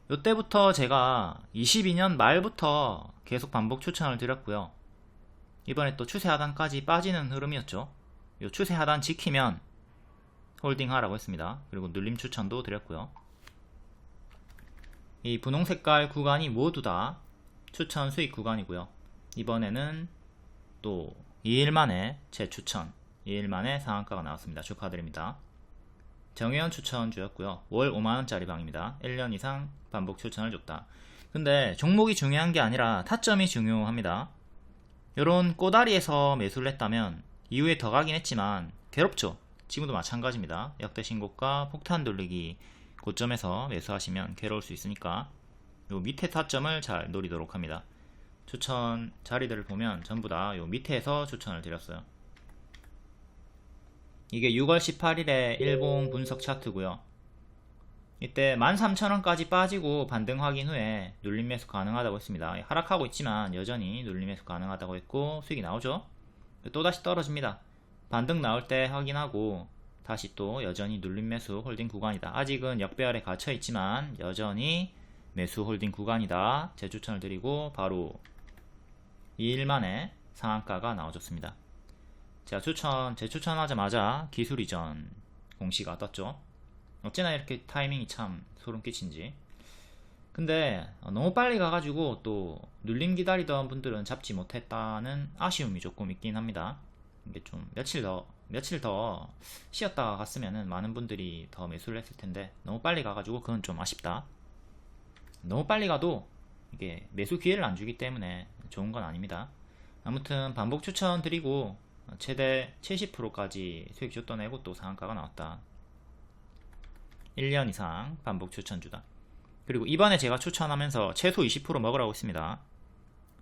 요때부터 제가 22년 말부터 계속 반복 추천을 드렸고요. 이번에 또 추세 하단까지 빠지는 흐름이었죠. 요 추세 하단 지키면 홀딩 하라고 했습니다. 그리고 눌림 추천도 드렸고요. 이 분홍 색깔 구간이 모두 다 추천 수익 구간이고요. 이번에는 또 2일 만에 재추천, 2일 만에 상한가가 나왔습니다. 축하드립니다. 정혜연 추천주였고요. 월 5만원짜리 방입니다. 1년 이상 반복 추천을 줬다. 근데 종목이 중요한 게 아니라 타점이 중요합니다. 요런 꼬다리에서 매수를 했다면 이후에 더 가긴 했지만 괴롭죠. 지금도 마찬가지입니다. 역대 신고가 폭탄 돌리기 고점에서 매수하시면 괴로울 수 있으니까 요 밑에 타점을 잘 노리도록 합니다. 추천 자리들을 보면 전부 다 요 밑에서 추천을 드렸어요. 이게 6월 18일에 일봉 분석 차트고요. 이때 13,000원까지 빠지고 반등 확인 후에 눌림 매수 가능하다고 했습니다. 하락하고 있지만 여전히 눌림 매수 가능하다고 했고 수익이 나오죠. 또다시 떨어집니다. 반등 나올 때 확인하고 다시 또 여전히 눌림 매수 홀딩 구간이다. 아직은 역배열에 갇혀 있지만 여전히 매수 홀딩 구간이다. 재추천을 드리고 바로 2일 만에 상한가가 나와줬습니다. 제가 재추천하자마자 기술 이전 공시가 떴죠. 어찌나 이렇게 타이밍이 참 소름 끼친지. 근데 너무 빨리 가가지고 또 눌림 기다리던 분들은 잡지 못했다는 아쉬움이 조금 있긴 합니다. 이게 좀 며칠 더 쉬었다가 갔으면은 많은 분들이 더 매수를 했을 텐데 너무 빨리 가가지고 그건 좀 아쉽다. 너무 빨리 가도 이게 매수 기회를 안 주기 때문에 좋은 건 아닙니다. 아무튼 반복 추천 드리고 최대 70%까지 수익 줬던 애고 또 상한가가 나왔다. 1년 이상 반복 추천주다. 그리고 이번에 제가 추천하면서 최소 20% 먹으라고 했습니다.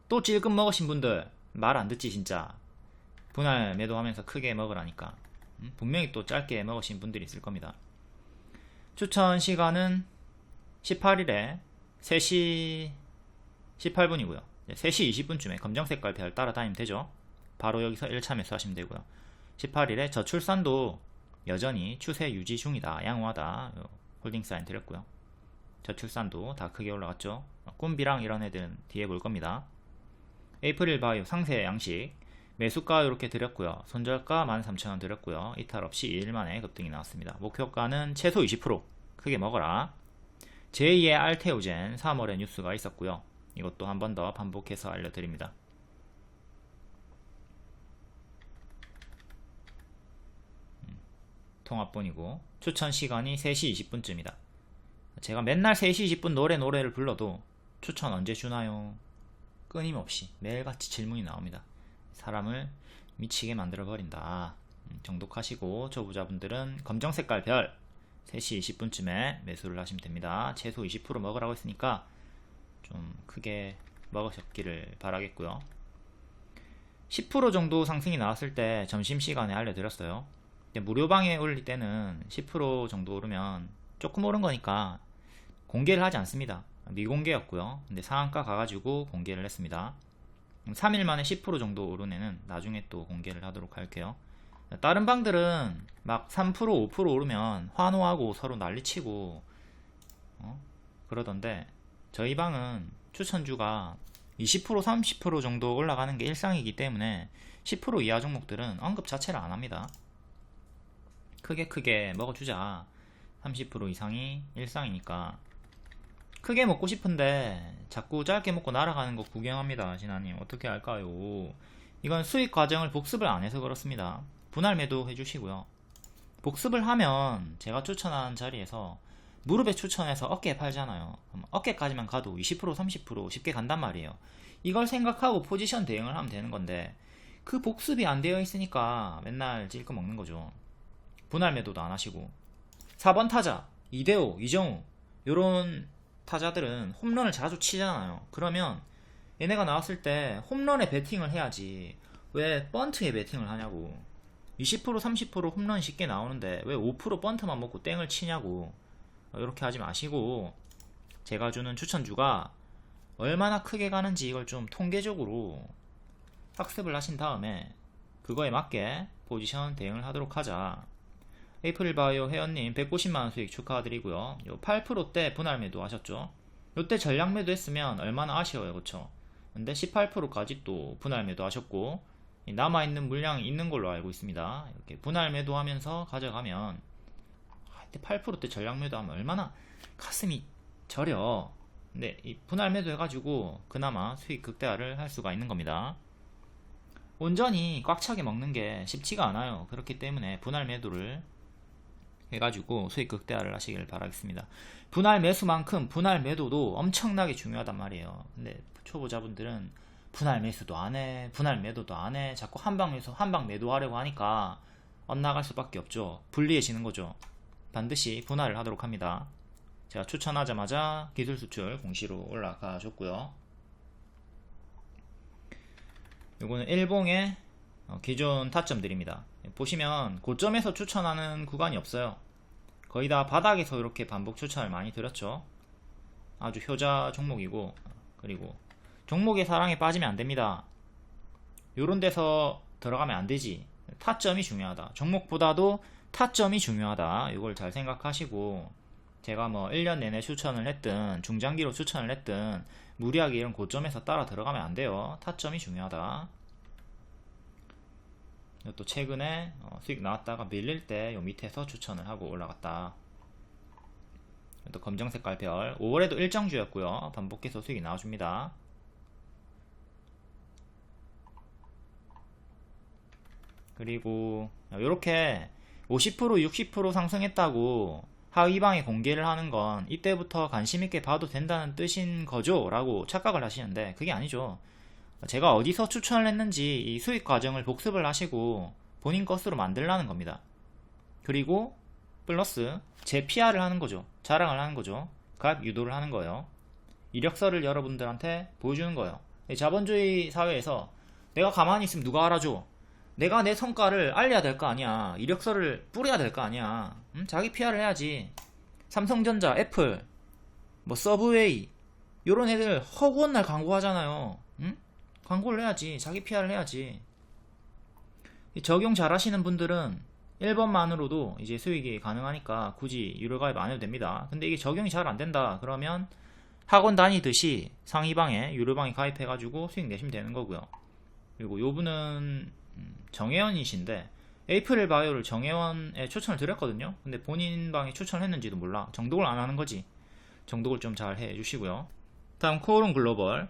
또 찔끔 먹으신 분들 말 안 듣지 진짜. 분할 매도하면서 크게 먹으라니까. 분명히 또 짧게 먹으신 분들이 있을 겁니다. 추천 시간은 18일에 3시 18분이고요 3시 20분쯤에 검정색깔 별 따라다니면 되죠. 바로 여기서 1차 매수하시면 되고요. 18일에 저출산도 여전히 추세 유지 중이다. 양호하다. 홀딩 사인 드렸고요. 저출산도 다 크게 올라갔죠. 꿈비랑 이런 애들은 뒤에 볼 겁니다. 에이프릴 바이오 상세 양식 매수가 이렇게 드렸고요. 손절가 13,000원 드렸고요. 이탈 없이 2일 만에 급등이 나왔습니다. 목표가는 최소 20% 크게 먹어라. 제2의 알테오젠 3월에 뉴스가 있었고요. 이것도 한 번 더 반복해서 알려드립니다. 통합본이고 추천 시간이 3시 20분쯤이다. 제가 맨날 3시 20분 노래를 불러도 추천 언제 주나요? 끊임없이 매일같이 질문이 나옵니다. 사람을 미치게 만들어버린다. 정독하시고 초보자분들은 검정색깔 별 3시 20분쯤에 매수를 하시면 됩니다. 최소 20% 먹으라고 했으니까 좀 크게 먹으셨기를 바라겠고요. 10% 정도 상승이 나왔을 때 점심시간에 알려드렸어요. 무료방에 올릴 때는 10% 정도 오르면 조금 오른 거니까 공개를 하지 않습니다. 미공개였고요. 근데 상한가 가가지고 공개를 했습니다. 3일 만에 10% 정도 오른 애는 나중에 또 공개를 하도록 할게요. 다른 방들은 막 3% 5% 오르면 환호하고 서로 난리치고 그러던데 저희 방은 추천주가 20% 30% 정도 올라가는 게 일상이기 때문에 10% 이하 종목들은 언급 자체를 안 합니다. 크게 먹어주자. 30% 이상이 일상이니까. 크게 먹고 싶은데 자꾸 짧게 먹고 날아가는 거 구경합니다. 진아님 어떻게 할까요? 이건 수익 과정을 복습을 안 해서 그렇습니다. 분할 매도 해주시고요. 복습을 하면 제가 추천한 자리에서 무릎에 추천해서 어깨에 팔잖아요. 그럼 어깨까지만 가도 20% 30% 쉽게 간단 말이에요. 이걸 생각하고 포지션 대응을 하면 되는 건데 그 복습이 안 되어 있으니까 맨날 찔끔 먹는 거죠. 분할 매도도 안 하시고 4번 타자 이대호, 이정우 요런 타자들은 홈런을 자주 치잖아요. 그러면 얘네가 나왔을 때 홈런에 베팅을 해야지 왜 번트에 베팅을 하냐고. 20% 30% 홈런 쉽게 나오는데 왜 5% 번트만 먹고 땡을 치냐고. 이렇게 하지 마시고 제가 주는 추천주가 얼마나 크게 가는지 이걸 좀 통계적으로 학습을 하신 다음에 그거에 맞게 포지션 대응을 하도록 하자. 에이프릴바이오 회원님 150만원 수익 축하드리고요. 요 8%대 분할 매도 하셨죠. 요때 전량 매도 했으면 얼마나 아쉬워요, 그쵸? 근데 18%까지 또 분할 매도 하셨고, 남아있는 물량이 있는 걸로 알고 있습니다. 이렇게 분할 매도 하면서 가져가면, 8%대 전량 매도 하면 얼마나 가슴이 저려. 근데 이 분할 매도 해가지고 그나마 수익 극대화를 할 수가 있는 겁니다. 온전히 꽉 차게 먹는 게 쉽지가 않아요. 그렇기 때문에 분할 매도를 해가지고 수익 극대화를 하시길 바라겠습니다. 분할 매수만큼 분할 매도도 엄청나게 중요하단 말이에요. 근데 초보자분들은 분할 매수도 안해, 분할 매도도 안해, 자꾸 한방 매수, 한방 매도하려고 하니까 엇나갈 수밖에 없죠. 불리해지는 거죠. 반드시 분할을 하도록 합니다. 제가 추천하자마자 기술 수출 공시로 올라가 줬고요. 요거는 일봉의 기존 타점들입니다. 보시면 고점에서 추천하는 구간이 없어요. 거의 다 바닥에서 이렇게 반복 추천을 많이 드렸죠. 아주 효자 종목이고, 그리고 종목의 사랑에 빠지면 안됩니다. 요런 데서 들어가면 안되지. 타점이 중요하다. 종목보다도 타점이 중요하다. 이걸 잘 생각하시고, 제가 뭐 1년 내내 추천을 했든 중장기로 추천을 했든 무리하게 이런 고점에서 따라 들어가면 안 돼요. 타점이 중요하다. 또 최근에 수익 나왔다가 밀릴 때 요 밑에서 추천을 하고 올라갔다. 또 검정 색깔 별 5월에도 일정주였고요. 반복해서 수익이 나와줍니다. 그리고 이렇게 50% 60% 상승했다고 하위방에 공개를 하는 건 이때부터 관심있게 봐도 된다는 뜻인 거죠? 라고 착각을 하시는데 그게 아니죠. 제가 어디서 추천을 했는지 이 수익 과정을 복습을 하시고 본인 것으로 만들라는 겁니다. 그리고 플러스 제 PR을 하는 거죠. 자랑을 하는 거죠. 가입 유도를 하는 거예요. 이력서를 여러분들한테 보여주는 거예요. 자본주의 사회에서 내가 가만히 있으면 누가 알아줘? 내가 내 성과를 알려야 될 거 아니야. 이력서를 뿌려야 될 거 아니야. 자기 PR을 해야지. 삼성전자, 애플, 뭐 서브웨이 요런 애들 허구한 날 광고하잖아요. 광고를 해야지. 자기 PR을 해야지. 적용 잘 하시는 분들은 1번만으로도 이제 수익이 가능하니까 굳이 유료 가입 안 해도 됩니다. 근데 이게 적용이 잘 안 된다 그러면 학원 다니듯이 상위방에 유료방에 가입해가지고 수익 내시면 되는 거고요. 그리고 요분은 정혜원이신데 에이프릴 바이오를 정혜원에 추천을 드렸거든요. 근데 본인 방에 추천을 했는지도 몰라. 정독을 안 하는 거지. 정독을 좀 잘 해주시고요. 다음 코오롱 글로벌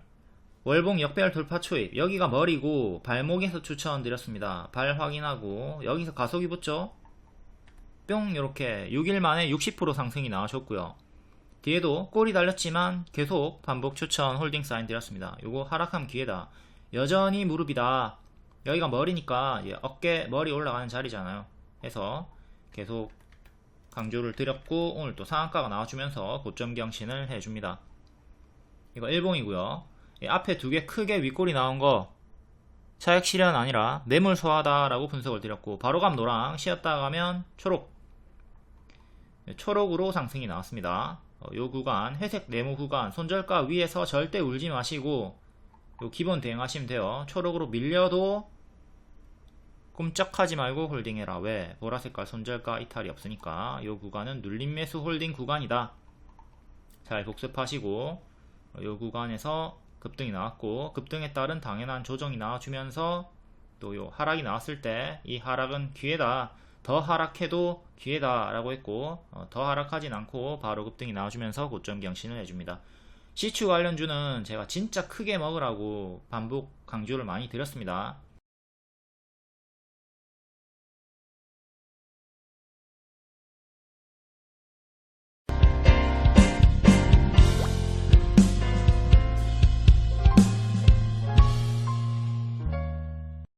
월봉 역배열 돌파 초입. 여기가 머리고 발목에서 추천드렸습니다. 발 확인하고 여기서 가속이 붙죠. 뿅 이렇게 6일 만에 60% 상승이 나와줬고요. 뒤에도 꼬리 달렸지만 계속 반복 추천 홀딩 사인 드렸습니다. 요거 하락하면 기회다. 여전히 무릎이다. 여기가 머리니까 어깨 머리 올라가는 자리잖아요. 해서 계속 강조를 드렸고 오늘 또 상한가가 나와주면서 고점 경신을 해줍니다. 이거 일봉이고요. 앞에 두 개 크게 윗골이 나온 거 차익 실현 아니라 매물 소화다 라고 분석을 드렸고 바로감 노랑 쉬었다 가면 초록, 초록으로 상승이 나왔습니다. 요 구간 회색 네모 구간 손절가 위에서 절대 울지 마시고 요 기본 대응하시면 돼요. 초록으로 밀려도 꼼짝하지 말고 홀딩해라. 왜? 보라색깔 손절가 이탈이 없으니까. 요 구간은 눌림 매수 홀딩 구간이다. 잘 복습하시고 요 구간에서 급등이 나왔고 급등에 따른 당연한 조정이 나와주면서 또 요 하락이 나왔을 때 이 하락은 기회다. 더 하락해도 기회다 라고 했고 더 하락하진 않고 바로 급등이 나와주면서 고점 경신을 해줍니다. 시추 관련주는 제가 진짜 크게 먹으라고 반복 강조를 많이 드렸습니다.